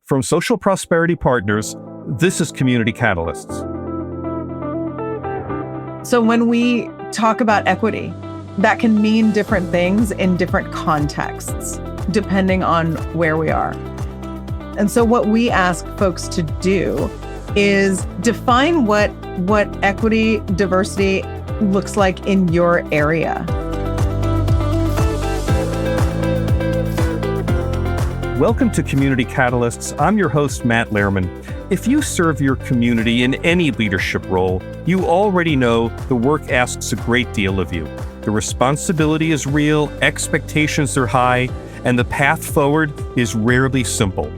From Social Prosperity Partners, this is Community Catalysts. So when we talk about equity, that can mean different things in different contexts, depending on where we are. And so what we ask folks to do is define what equity, diversity looks like in your area. Welcome to Community Catalysts. I'm your host, Matt Lehrman. If you serve your community in any leadership role, you already know the work asks a great deal of you. The responsibility is real, expectations are high, and the path forward is rarely simple.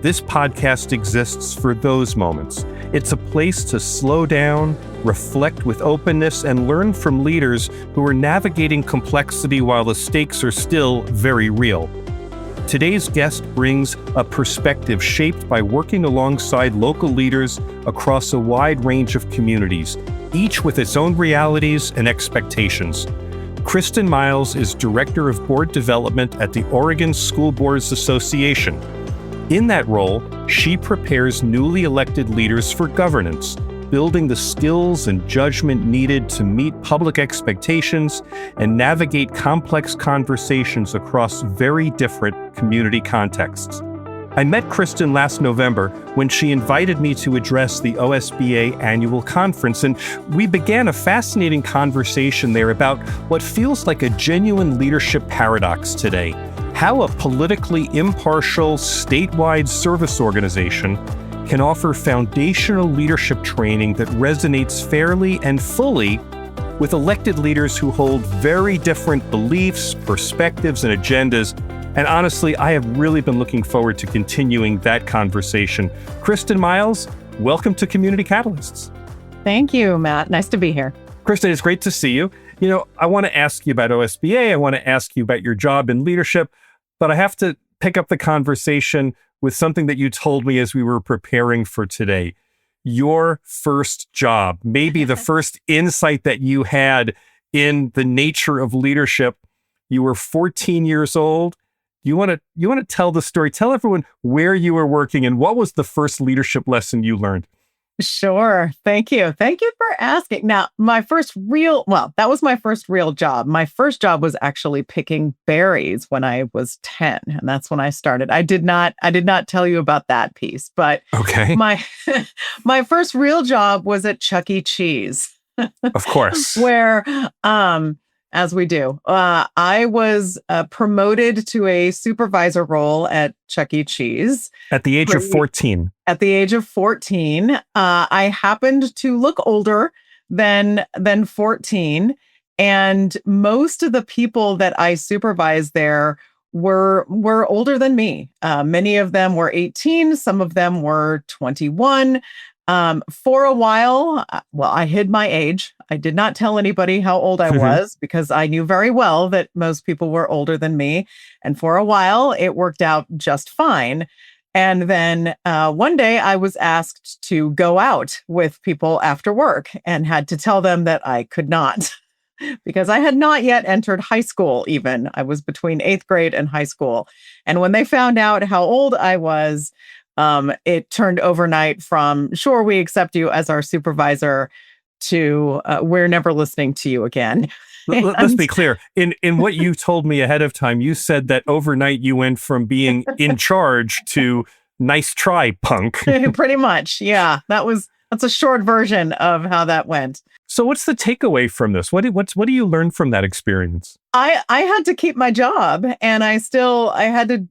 This podcast exists for those moments. It's a place to slow down, reflect with openness, and learn from leaders who are navigating complexity while the stakes are still very real. Today's guest brings a perspective shaped by working alongside local leaders across a wide range of communities, each with its own realities and expectations. Kristen Miles is Director of Board Development at the Oregon School Boards Association. In that role, she prepares newly elected leaders for governance, building the skills and judgment needed to meet public expectations and navigate complex conversations across very different community contexts. I met Kristen last November when she invited me to address the OSBA annual conference, and we began a fascinating conversation there about what feels like a genuine leadership paradox today: how a politically impartial statewide service organization can offer foundational leadership training that resonates fairly and fully with elected leaders who hold very different beliefs, perspectives, and agendas. And honestly, I have really been looking forward to continuing that conversation. Kristen Miles, welcome to Community Catalysts. Thank you, Matt. Nice to be here. Kristen, it's great to see you. You know, I want to ask you about OSBA. I want to ask you about your job in leadership, but I have to pick up the conversation with something that you told me as we were preparing for today. Your first job, maybe the first insight that you had in the nature of leadership. You were 14 years old. You want to tell the story? Tell everyone where you were working and what was the first leadership lesson you learned? Sure. Thank you. Thank you for asking. Now, that was my first real job. My first job was actually picking berries when I was 10, and that's when I started. I did not tell you about that piece, but okay. My first real job was at Chuck E. Cheese. Of course. Where as we do. I was promoted to a supervisor role at Chuck E. Cheese. At the age of 14. At the age of 14. I happened to look older than 14. And most of the people that I supervised there were older than me. Many of them were 18. Some of them were 21. For a while, I hid my age. I did not tell anybody how old I was because I knew very well that most people were older than me. And for a while, it worked out just fine. And then one day I was asked to go out with people after work and had to tell them that I could not because I had not yet entered high school even. I was between 8th grade and high school. And when they found out how old I was, it turned overnight from, sure, we accept you as our supervisor to, we're never listening to you again. Let's be clear. In what you told me ahead of time, you said that overnight you went from being in charge to nice try, punk. Pretty much. Yeah. That's a short version of how that went. So what's the takeaway from this? What do you learn from that experience? I had to keep my job, and I had to,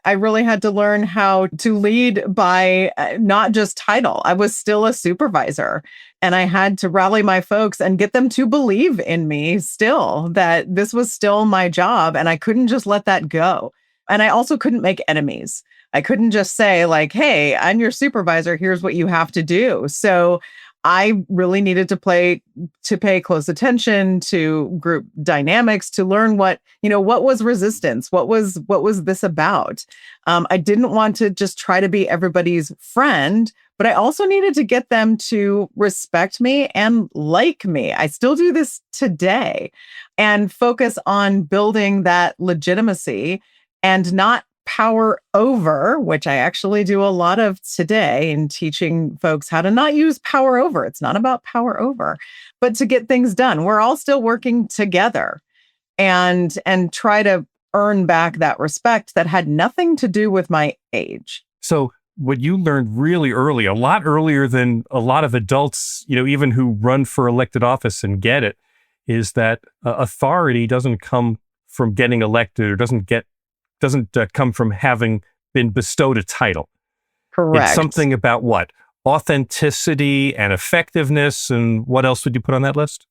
I really had to learn how to lead by not just title. I was still a supervisor, and I had to rally my folks and get them to believe in me still, that this was still my job, and I couldn't just let that go. And I also couldn't make enemies. I couldn't just say like, hey, I'm your supervisor. Here's what you have to do. So I really needed to pay close attention to group dynamics, to learn what was resistance, what was this about. I didn't want to just try to be everybody's friend, but I also needed to get them to respect me and like me. I still do this today, and focus on building that legitimacy and not power over, which I actually do a lot of today in teaching folks how to not use power over. It's not about power over, but to get things done. We're all still working together and try to earn back that respect that had nothing to do with my age. So what you learned really early, a lot earlier than a lot of adults, even who run for elected office and get it, is that authority doesn't come from getting elected or doesn't come from having been bestowed a title. Correct. It's something about what? Authenticity and effectiveness. And what else would you put on that list?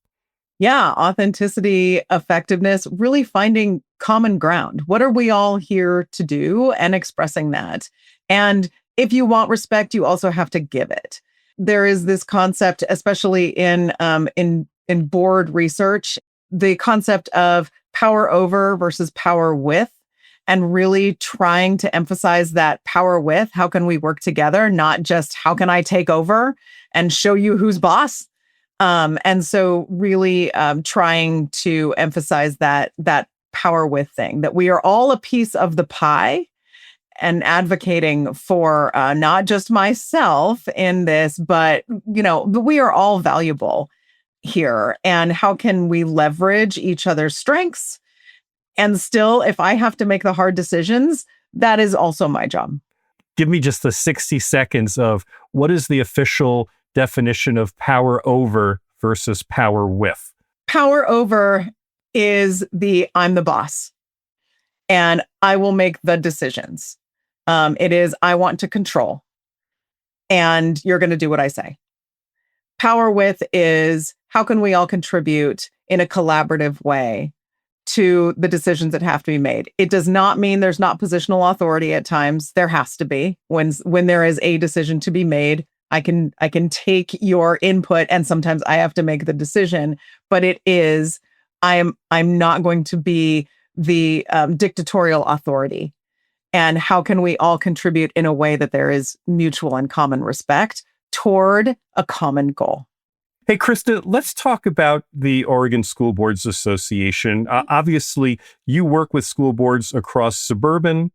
Yeah, authenticity, effectiveness, really finding common ground. What are we all here to do and expressing that? And if you want respect, you also have to give it. There is this concept, especially in board research, the concept of power over versus power with, and really trying to emphasize that power with. How can we work together? Not just how can I take over and show you who's boss? And so really trying to emphasize that power with thing, that we are all a piece of the pie, and advocating for not just myself in this, but we are all valuable here. And how can we leverage each other's strengths? And still, if I have to make the hard decisions, that is also my job. Give me just the 60 seconds of what is the official definition of power over versus power with? Power over is I'm the boss and I will make the decisions. It is, I want to control and you're going to do what I say. Power with is, how can we all contribute in a collaborative way to the decisions that have to be made? It does not mean there's not positional authority at times. There has to be. When there is a decision to be made, I can take your input and sometimes I have to make the decision, but it is, I'm not going to be the dictatorial authority. And how can we all contribute in a way that there is mutual and common respect toward a common goal? Hey, Krista, let's talk about the Oregon School Boards Association. Obviously, you work with school boards across suburban,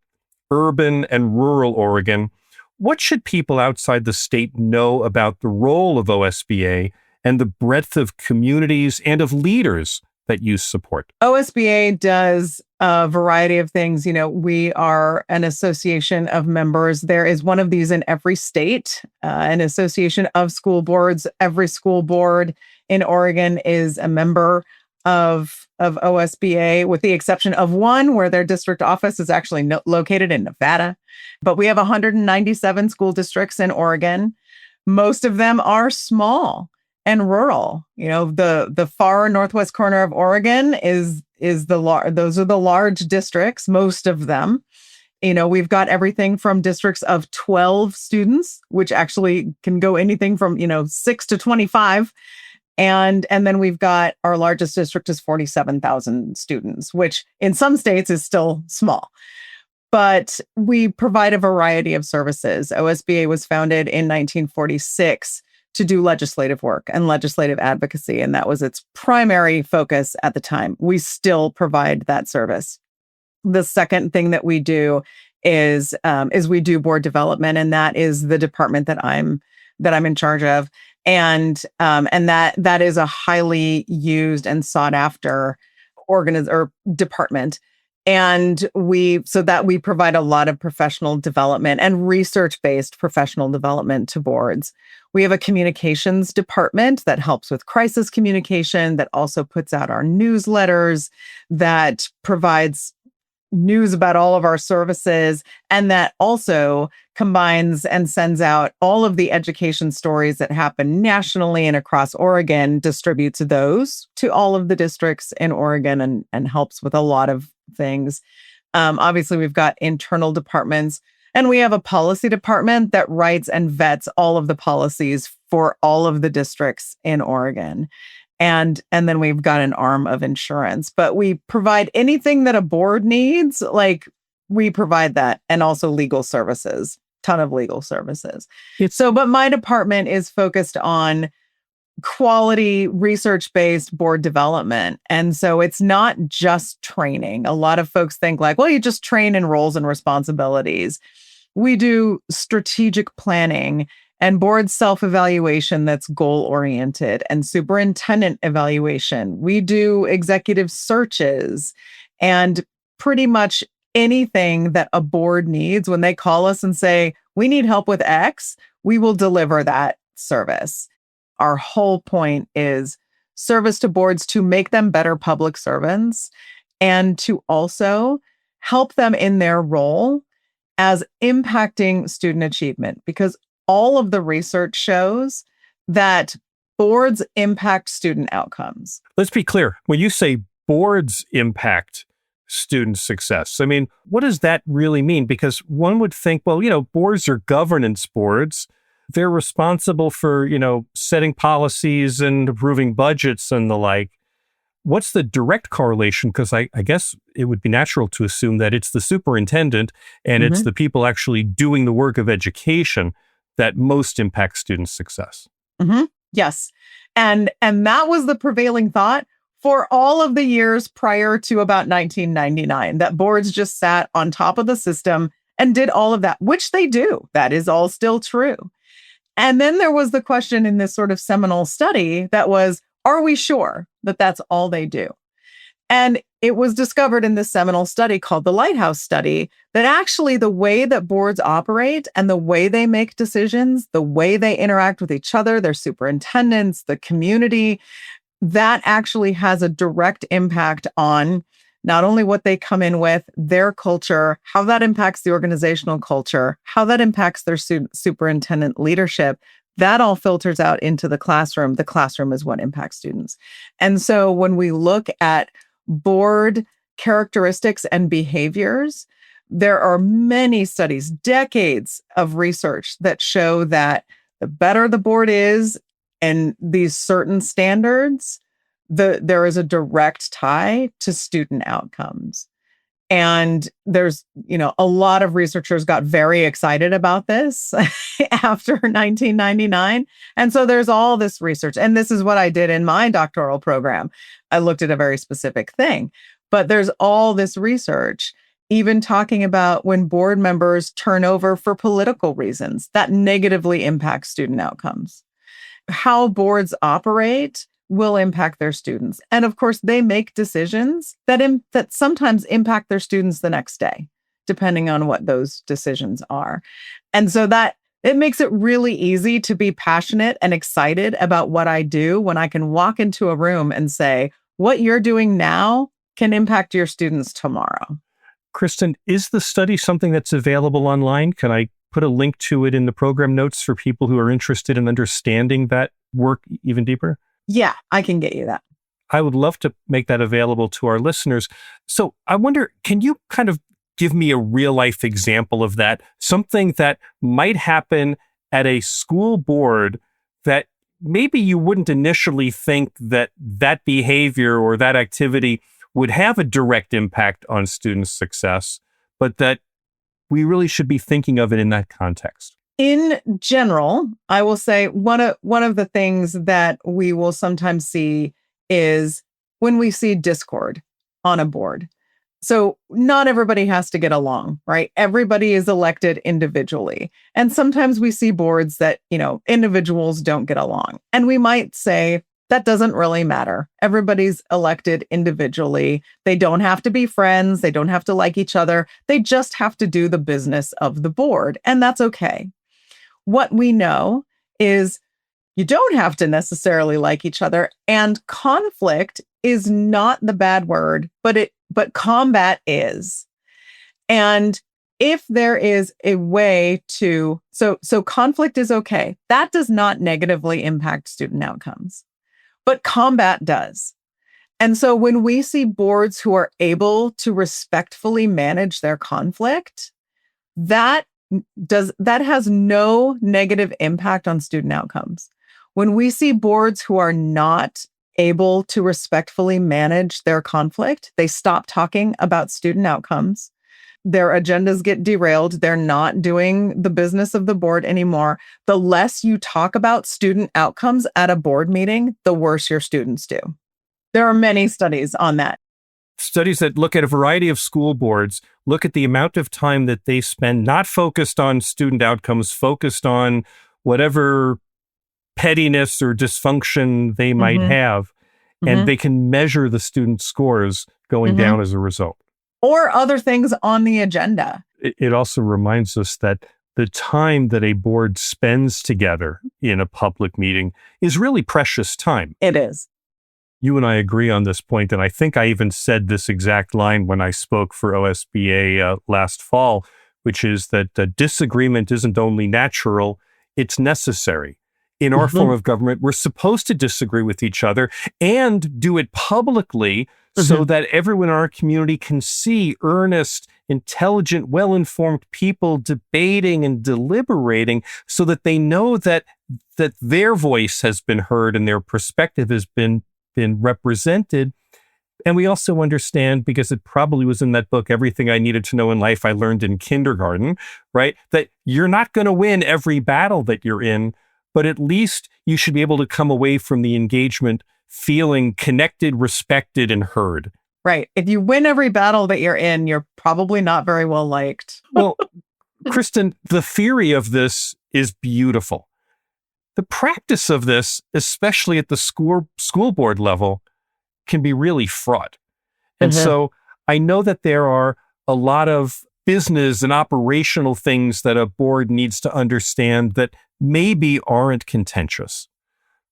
urban, and rural Oregon. What should people outside the state know about the role of OSBA and the breadth of communities and of leaders that you support? OSBA does a variety of things. We are an association of members. There is one of these in every state, an association of school boards. Every school board in Oregon is a member of OSBA, with the exception of one where their district office is actually located in Nevada. But we have 197 school districts in Oregon. Most of them are small and rural. The far northwest corner of Oregon is those are the large districts, most of them. We've got everything from districts of 12 students, which actually can go anything from 6 to 25. And then we've got our largest district is 47,000 students, which in some states is still small. But we provide a variety of services. OSBA was founded in 1946 to do legislative work and legislative advocacy, and that was its primary focus at the time. We still provide that service. The second thing that we do is we do board development, and that is the department that I'm in charge of. And that is a highly used and sought after department. And we provide a lot of professional development and research-based professional development to boards. We have a communications department that helps with crisis communication, that also puts out our newsletters, that provides news about all of our services, and that also combines and sends out all of the education stories that happen nationally and across Oregon, distributes those to all of the districts in Oregon, and helps with a lot of things. Obviously, we've got internal departments, and we have a policy department that writes and vets all of the policies for all of the districts in Oregon. And then we've got an arm of insurance, but we provide anything that a board needs, we provide that, and also legal services, ton of legal services. But my department is focused on quality research-based board development. And so it's not just training. A lot of folks think like, well, you just train in roles and responsibilities. We do strategic planning and board self-evaluation that's goal-oriented and superintendent evaluation. We do executive searches and pretty much anything that a board needs. When they call us and say, we need help with X, we will deliver that service. Our whole point is service to boards to make them better public servants and to also help them in their role as impacting student achievement, because all of the research shows that boards impact student outcomes. Let's be clear. When you say boards impact student success, I mean, what does that really mean? Because one would think, well, boards are governance boards. They're responsible for, setting policies and approving budgets and the like. What's the direct correlation? Because I guess it would be natural to assume that it's the superintendent and it's the people actually doing the work of education that most impact student success. Yes. And that was the prevailing thought for all of the years prior to about 1999, that boards just sat on top of the system and did all of that, which they do. That is all still true. And then there was the question in this sort of seminal study that was, are we sure that that's all they do? And it was discovered in this seminal study called the Lighthouse Study that actually the way that boards operate and the way they make decisions, the way they interact with each other, their superintendents, the community, that actually has a direct impact on not only what they come in with, their culture, how that impacts the organizational culture, how that impacts their superintendent leadership. That all filters out into the classroom. The classroom is what impacts students. And so when we look at board characteristics and behaviors, there are many studies, decades of research that show that the better the board is and these certain standards, there is a direct tie to student outcomes. And there's, a lot of researchers got very excited about this after 1999. And so there's all this research. And this is what I did in my doctoral program. I looked at a very specific thing. But there's all this research, even talking about when board members turn over for political reasons, that negatively impacts student outcomes. How boards operate will impact their students. And of course, they make decisions that sometimes impact their students the next day, depending on what those decisions are. And so that it makes it really easy to be passionate and excited about what I do when I can walk into a room and say, what you're doing now can impact your students tomorrow. Kristen, is the study something that's available online? Can I put a link to it in the program notes for people who are interested in understanding that work even deeper? Yeah, I can get you that. I would love to make that available to our listeners. So I wonder, can you kind of give me a real life example of that? Something that might happen at a school board that maybe you wouldn't initially think that that behavior or that activity would have a direct impact on students' success, but that we really should be thinking of it in that context. In general, I will say one of the things that we will sometimes see is when we see discord on a board. So not everybody has to get along, right? Everybody is elected individually. And sometimes we see boards that, individuals don't get along. And we might say, that doesn't really matter. Everybody's elected individually. They don't have to be friends. They don't have to like each other. They just have to do the business of the board. And that's okay. What we know is you don't have to necessarily like each other. And conflict is not the bad word, but combat is. And if there is a way to, so conflict is okay. That does not negatively impact student outcomes, but combat does. And so when we see boards who are able to respectfully manage their conflict, that has no negative impact on student outcomes. When we see boards who are not able to respectfully manage their conflict, they stop talking about student outcomes. their agendas get derailed. They're not doing the business of the board anymore. The less you talk about student outcomes at a board meeting, the worse your students do. There are many studies on that. Studies that look at a variety of school boards, look at the amount of time that they spend not focused on student outcomes, focused on whatever pettiness or dysfunction they might have, and they can measure the student scores going down as a result. Or other things on the agenda. It also reminds us that the time that a board spends together in a public meeting is really precious time. It is. You and I agree on this point, and I think I even said this exact line when I spoke for OSBA last fall, which is that disagreement isn't only natural, it's necessary. In our form of government, we're supposed to disagree with each other and do it publicly so that everyone in our community can see earnest, intelligent, well-informed people debating and deliberating so that they know that their voice has been heard and their perspective has been represented. And we also understand, because it probably was in that book, Everything I Needed to Know in Life I Learned in Kindergarten, right? That you're not going to win every battle that you're in, but at least you should be able to come away from the engagement feeling connected, respected, and heard. Right. If you win every battle that you're in, you're probably not very well liked. Well, Kristen, the theory of this is beautiful. The practice of this, especially at the school board level, can be really fraught. And so I know that there are a lot of business and operational things that a board needs to understand that maybe aren't contentious.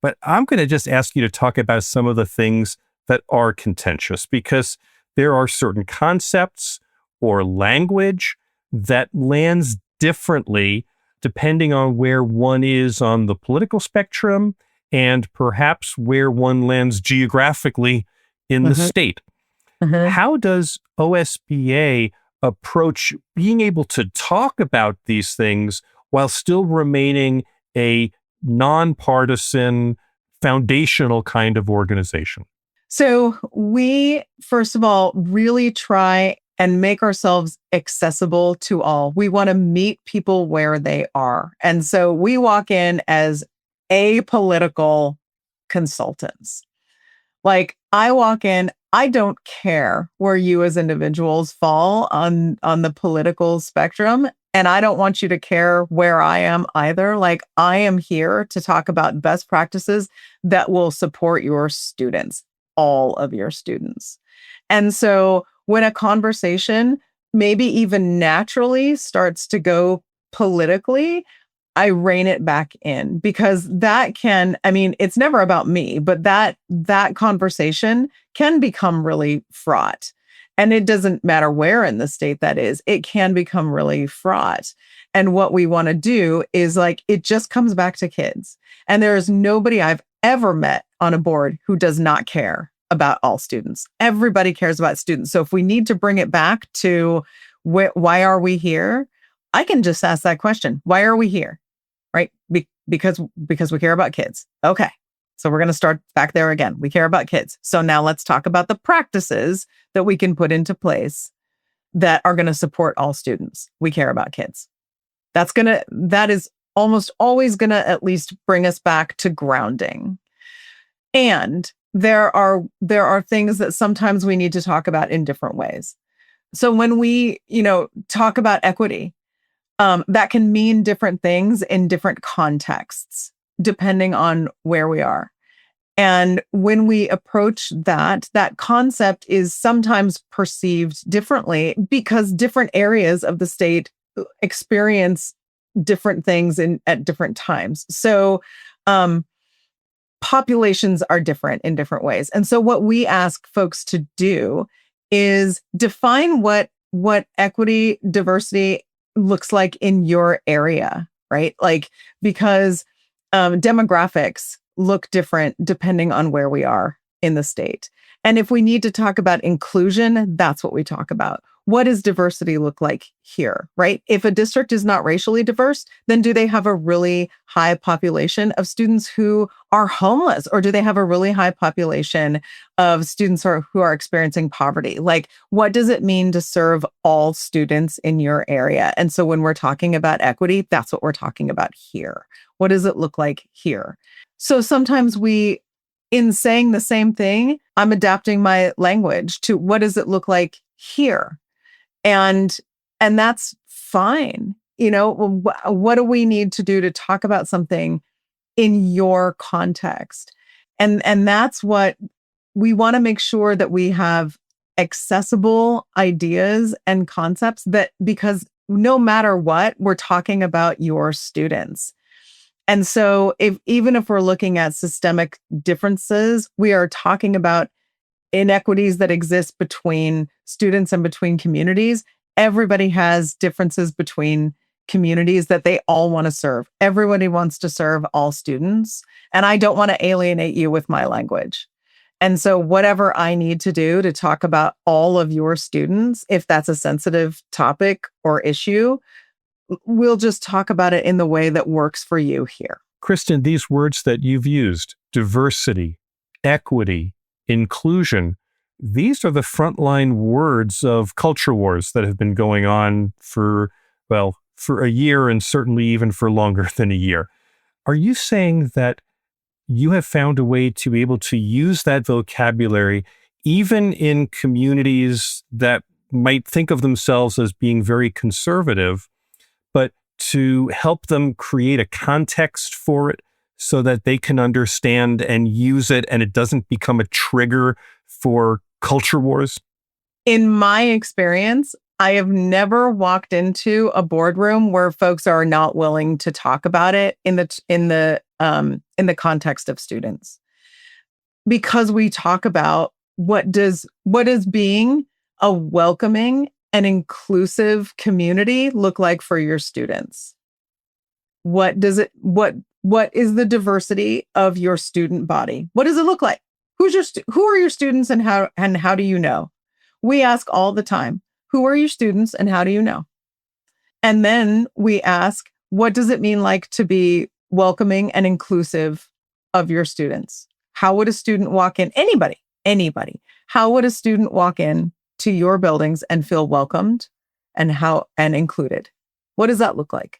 But I'm going to just ask you to talk about some of the things that are contentious, because there are certain concepts or language that lands differently depending on where one is on the political spectrum and perhaps where one lands geographically in the state. How does OSBA approach being able to talk about these things while still remaining a nonpartisan, foundational kind of organization? So we, first of all, really try and make ourselves accessible to all. We want to meet people where they are. And so we walk in as apolitical consultants. Like, I walk in, I don't care where you as individuals fall on the political spectrum. And I don't want you to care where I am either. Like, I am here to talk about best practices that will support your students, all of your students. And so when a conversation maybe even naturally starts to go politically, I rein it back in, because that can, I mean, it's never about me, but that conversation can become really fraught. And it doesn't matter where in the state that is, it can become really fraught. And what we want to do is, like, it just comes back to kids. And there is nobody I've ever met on a board who does not care about all students. Everybody cares about students. So if we need to bring it back to why are we here? I can just ask that question. Why are we here? Right? Because we care about kids. Okay. So we're going to start back there again. We care about kids. So now let's talk about the practices that we can put into place that are going to support all students. We care about kids. That is almost always going to at least bring us back to grounding. And there are things that sometimes we need to talk about in different ways. So when we, talk about equity, that can mean different things in different contexts, depending on where we are. And when we approach that concept is sometimes perceived differently because different areas of the state experience different things at different times. So, populations are different in different ways. And so what we ask folks to do is define what equity, diversity looks like in your area, right? Like, because demographics look different depending on where we are in the state. And if we need to talk about inclusion, that's what we talk about. what does diversity look like here, right? If a district is not racially diverse, then do they have a really high population of students who are homeless? Or do they have a really high population of students who are experiencing poverty? Like, what does it mean to serve all students in your area? And so when we're talking about equity, that's what we're talking about here. What does it look like here? So sometimes in saying the same thing, I'm adapting my language to what does it look like here? And that's fine. What do we need to do to talk about something in your context? And that's what we want to make sure that we have accessible ideas and concepts because no matter what, we're talking about your students. And so even if we're looking at systemic differences, we are talking about inequities that exist between students and between communities. Everybody has differences between communities that they all want to serve. Everybody wants to serve all students. And I don't want to alienate you with my language. And so whatever I need to do to talk about all of your students, if that's a sensitive topic or issue, we'll just talk about it in the way that works for you here. Kristen, these words that you've used, diversity, equity, inclusion, these are the frontline words of culture wars that have been going on for a year and certainly even for longer than a year. Are you saying that you have found a way to be able to use that vocabulary even in communities that might think of themselves as being very conservative, but to help them create a context for it so that they can understand and use it and it doesn't become a trigger for culture wars? In my experience, I have never walked into a boardroom where folks are not willing to talk about it in the context of students, because we talk about what does being a welcoming and inclusive community look like for your students? What is the diversity of your student body? What does it look like? Who are your students and how do you know? We ask all the time, who are your students and how do you know? And then we ask, what does it mean like to be welcoming and inclusive of your students? How would a student walk in? Anybody. How would a student walk in to your buildings and feel welcomed and included? What does that look like?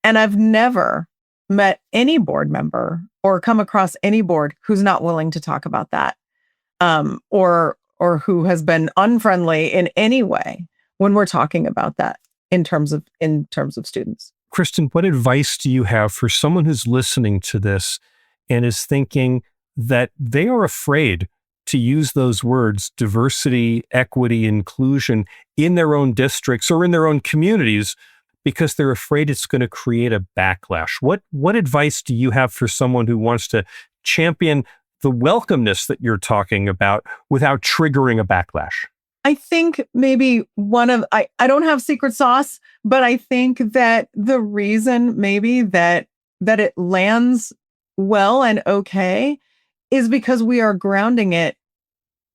And I've never met any board member or come across any board who's not willing to talk about that, or who has been unfriendly in any way when we're talking about that in terms of students. Kristen, what advice do you have for someone who's listening to this and is thinking that they are afraid to use those words, diversity, equity, inclusion, in their own districts or in their own communities because they're afraid it's going to create a backlash? What advice do you have for someone who wants to champion the welcomeness that you're talking about without triggering a backlash? I think maybe I don't have secret sauce, but I think that the reason maybe that it lands well and okay is because we are grounding it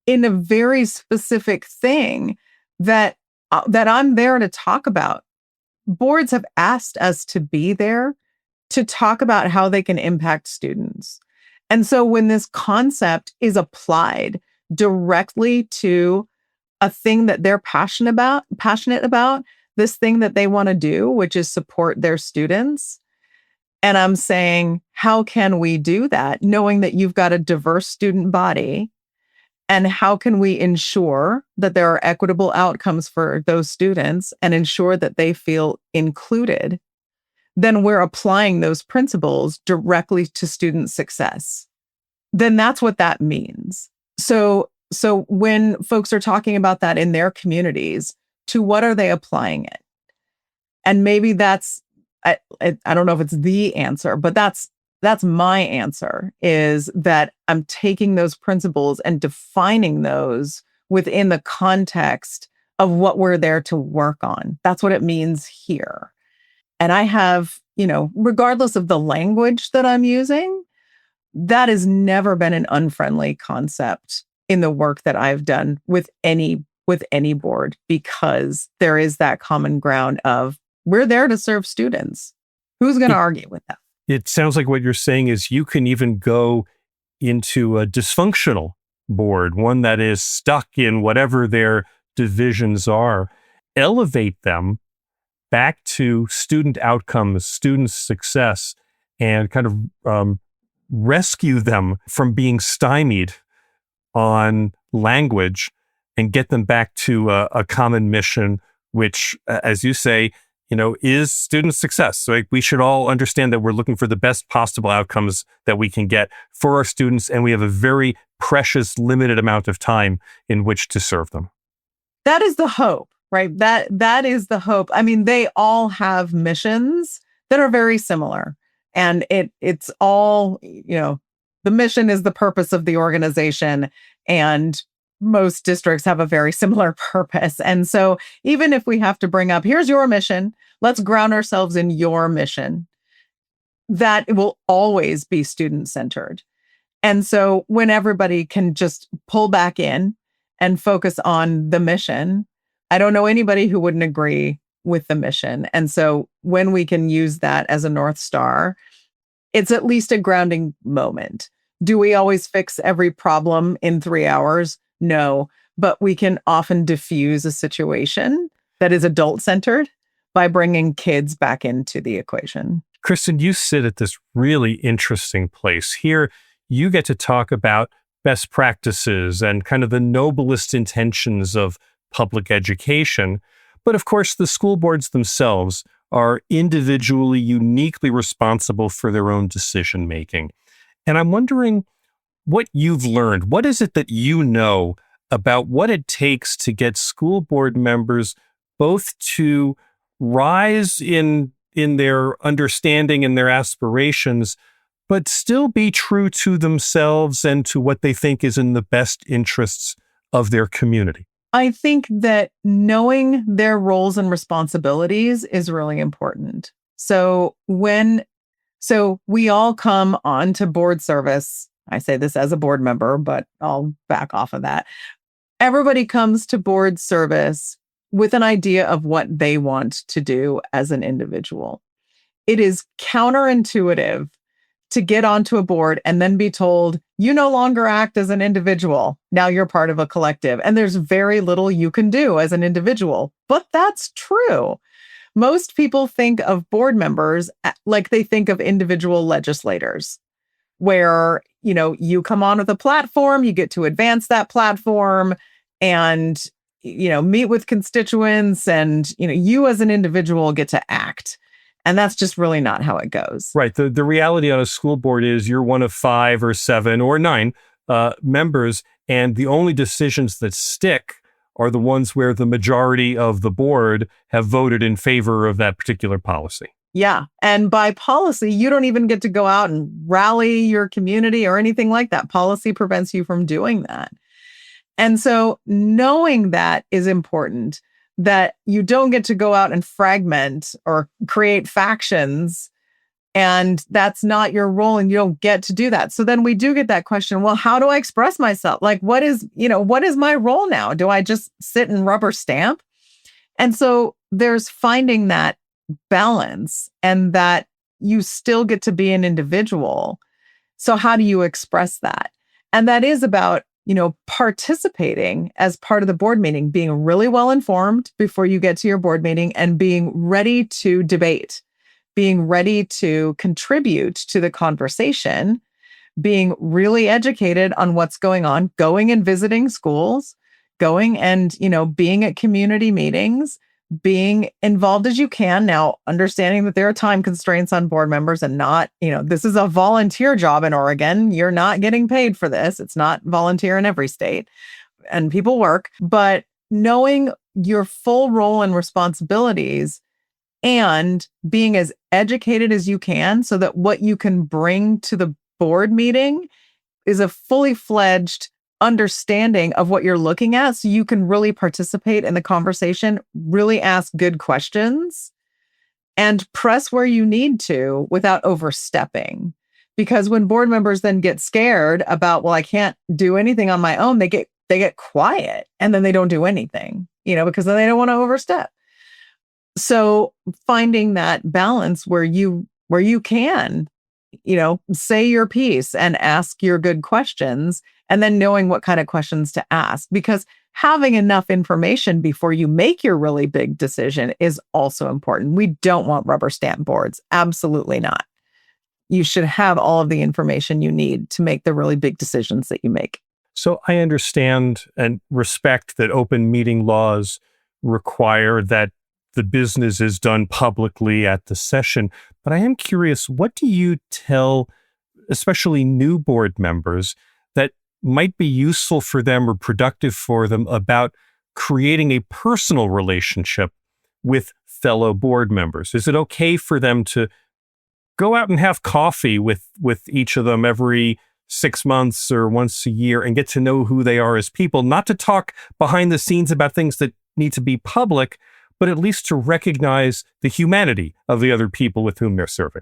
in a very specific thing that I'm there to talk about. Boards have asked us to be there to talk about how they can impact students. And so when this concept is applied directly to a thing that they're passionate about, this thing that they want to do, which is support their students. And I'm saying, how can we do that, knowing that you've got a diverse student body? And how can we ensure that there are equitable outcomes for those students and ensure that they feel included? Then we're applying those principles directly to student success. Then that's what that means. So when folks are talking about that in their communities, to what are they applying it? And maybe that's, I don't know if it's the answer, but that's my answer, is that I'm taking those principles and defining those within the context of what we're there to work on. That's what it means here. And I have, regardless of the language that I'm using, that has never been an unfriendly concept in the work that I've done with any with any board because there is that common ground of we're there to serve students. Who's going to argue with that? It sounds like what you're saying is you can even go into a dysfunctional board, one that is stuck in whatever their divisions are, elevate them back to student outcomes, student success, and kind of rescue them from being stymied on language and get them back to a common mission, which, as you say, is student success. So we should all understand that we're looking for the best possible outcomes that we can get for our students, and we have a very precious, limited amount of time in which to serve them. That is the hope, right? That is the hope. I mean, they all have missions that are very similar, and it's all, the mission is the purpose of the organization, and most districts have a very similar purpose. And so even if we have to bring up, here's your mission, let's ground ourselves in your mission, that will always be student-centered. And so when everybody can just pull back in and focus on the mission, I don't know anybody who wouldn't agree with the mission. And so when we can use that as a North Star, it's at least a grounding moment. Do we always fix every problem in 3 hours? No, but we can often diffuse a situation that is adult-centered by bringing kids back into the equation. Kristen, you sit at this really interesting place. Here, you get to talk about best practices and kind of the noblest intentions of public education. But of course, the school boards themselves are individually, uniquely responsible for their own decision-making. And I'm wondering what you've learned. What is it that you know about what it takes to get school board members both to rise in their understanding and their aspirations, but still be true to themselves and to what they think is in the best interests of their community? I think that knowing their roles and responsibilities is really important. So we all come on to board service. I say this as a board member, but I'll back off of that. Everybody comes to board service with an idea of what they want to do as an individual. It is counterintuitive to get onto a board and then be told, you no longer act as an individual. Now you're part of a collective. And there's very little you can do as an individual. But that's true. Most people think of board members like they think of individual legislators, where, you come on with a platform, you get to advance that platform and, meet with constituents, and, you as an individual get to act. And that's just really not how it goes. Right. The reality on a school board is you're one of 5 or 7 or 9 members, and the only decisions that stick are the ones where the majority of the board have voted in favor of that particular policy. Yeah. And by policy, you don't even get to go out and rally your community or anything like that. Policy prevents you from doing that. And so knowing that is important, that you don't get to go out and fragment or create factions, and that's not your role, and you don't get to do that. So then we do get that question, well, how do I express myself? Like, what is my role now? Do I just sit and rubber stamp? And so there's finding that balance, and that you still get to be an individual. So how do you express that? And that is about, participating as part of the board meeting, being really well informed before you get to your board meeting, and being ready to debate, being ready to contribute to the conversation, being really educated on what's going on, going and visiting schools, going and, being at community meetings, being involved as you can. Now, understanding that there are time constraints on board members, and not, this is a volunteer job in Oregon. You're not getting paid for this. It's not volunteer in every state, and people work. But knowing your full role and responsibilities, and being as educated as you can so that what you can bring to the board meeting is a fully fledged understanding of what you're looking at, so you can really participate in the conversation, really ask good questions, and press where you need to without overstepping. Because when board members then get scared about, well, I can't do anything on my own, they get they get quiet and then they don't do anything, because then they don't want to overstep. So finding that balance where you can, say your piece and ask your good questions, and then knowing what kind of questions to ask, because having enough information before you make your really big decision is also important. We don't want rubber stamp boards. Absolutely not. You should have all of the information you need to make the really big decisions that you make. So I understand and respect that open meeting laws require that the business is done publicly at the session. But I am curious, what do you tell, especially new board members, that might be useful for them or productive for them about creating a personal relationship with fellow board members? Is it okay for them to go out and have coffee with each of them every 6 months or once a year and get to know who they are as people, not to talk behind the scenes about things that need to be public, but at least to recognize the humanity of the other people with whom they're serving?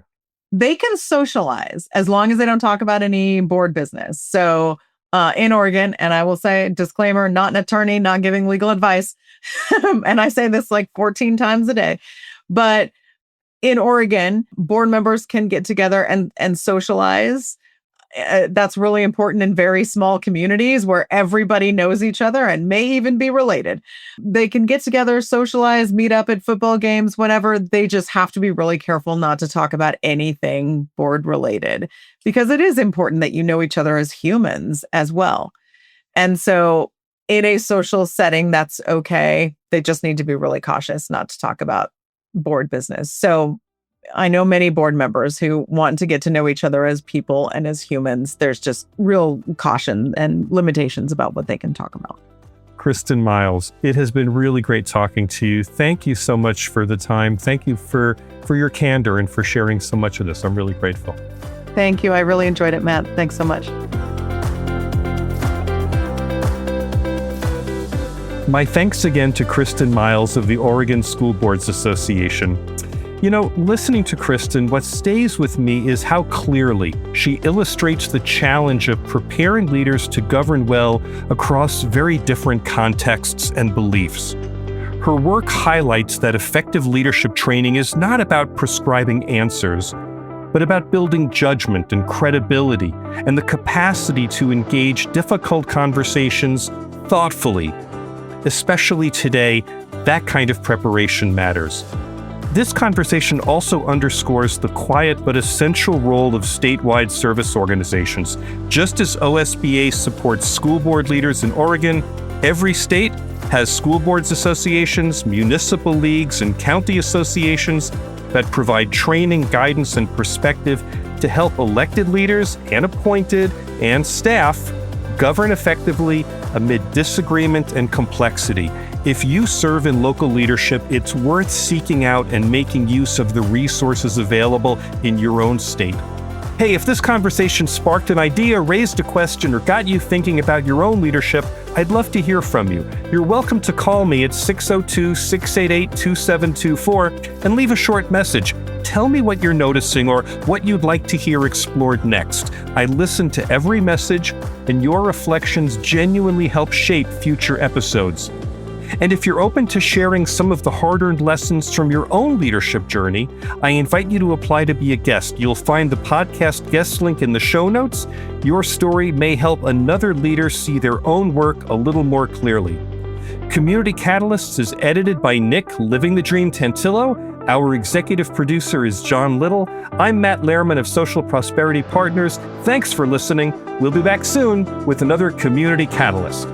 They can socialize as long as they don't talk about any board business. So in Oregon, and I will say, disclaimer, not an attorney, not giving legal advice. And I say this like 14 times a day. But in Oregon, board members can get together and socialize. That's really important in very small communities where everybody knows each other and may even be related. They can get together, socialize, meet up at football games, whatever. They just have to be really careful not to talk about anything board related, because it is important that you know each other as humans as well. And so in a social setting, that's okay. They just need to be really cautious not to talk about board business. So I know many board members who want to get to know each other as people and as humans. There's just real caution and limitations about what they can talk about. Kristen Miles, it has been really great talking to you. Thank you so much for the time. Thank you for your candor and for sharing so much of this. I'm really grateful. Thank you. I really enjoyed it, Matt. Thanks so much. My thanks again to Kristen Miles of the Oregon School Boards Association. Listening to Kristen, what stays with me is how clearly she illustrates the challenge of preparing leaders to govern well across very different contexts and beliefs. Her work highlights that effective leadership training is not about prescribing answers, but about building judgment and credibility and the capacity to engage difficult conversations thoughtfully. Especially today, that kind of preparation matters. This conversation also underscores the quiet but essential role of statewide service organizations. Just as OSBA supports school board leaders in Oregon, every state has school boards associations, municipal leagues, and county associations that provide training, guidance, and perspective to help elected leaders and appointed and staff govern effectively amid disagreement and complexity. If you serve in local leadership, it's worth seeking out and making use of the resources available in your own state. Hey, if this conversation sparked an idea, raised a question, or got you thinking about your own leadership, I'd love to hear from you. You're welcome to call me at 602-688-2724 and leave a short message. Tell me what you're noticing or what you'd like to hear explored next. I listen to every message, and your reflections genuinely help shape future episodes. And if you're open to sharing some of the hard-earned lessons from your own leadership journey, I invite you to apply to be a guest. You'll find the podcast guest link in the show notes. Your story may help another leader see their own work a little more clearly. Community Catalysts is edited by Nick Living the Dream Tantillo. Our executive producer is John Little. I'm Matt Lehrman of Social Prosperity Partners. Thanks for listening. We'll be back soon with another Community Catalyst.